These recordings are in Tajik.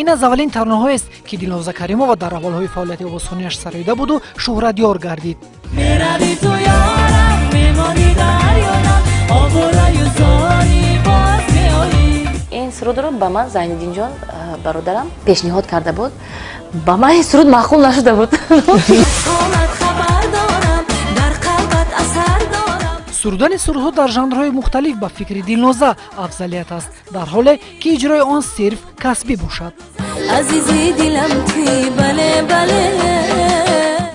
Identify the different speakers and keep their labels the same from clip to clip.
Speaker 1: ин аз аввалин таронаҳоест ки Дилноза Каримова дар аввалҳои фаъолияти овозхонияш сароида буду шӯҳратёр гардид.
Speaker 2: ин сурудро ба ман Зайниддинҷон бародарам пешниҳод карда буд. ба ман ин суруд маъқул нашуда буд.
Speaker 1: сурудани сурудҳо дар жанрҳои мухталиф ба фикри Дилноза афзалият аст, дар ҳоле ки иҷрои он сирф касбӣ бошад.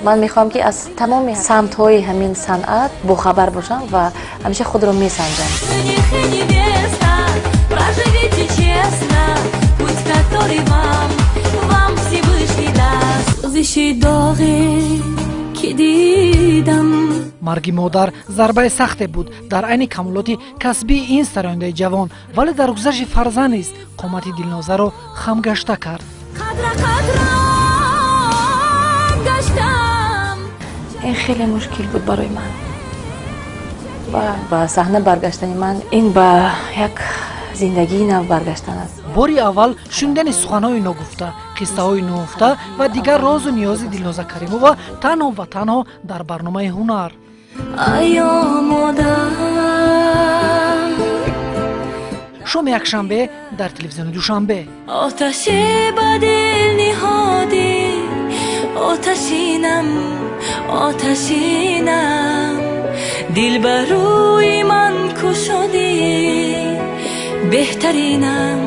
Speaker 2: ман мехоҳам ки аз тамоми самтҳои ҳамин санъат бохабар бошам ва ҳамеша худро месанҷам. марги модар зарбаи сахте буд дар айни камолоти касбии ин сарояндаи ҷавон, вале дар гузашти фарзанд низ қомати Дилнозаро хамгашта кард. ин хеле мушкил буд барои ман. ба саҳна баргаштани ман ин ба як зиндагии нав баргаштан аст.
Speaker 1: бори аввал шундани суханҳои ногуфта, қиссаҳои ногуфта ва дигар розу ниёзи Дилноза Каримова танҳо ва танҳо дар барномаи Ҳунар. шоми якшанбе дар телевизиони Душанбе.
Speaker 3: آتشینم دل بر روی من کشودی بهترینم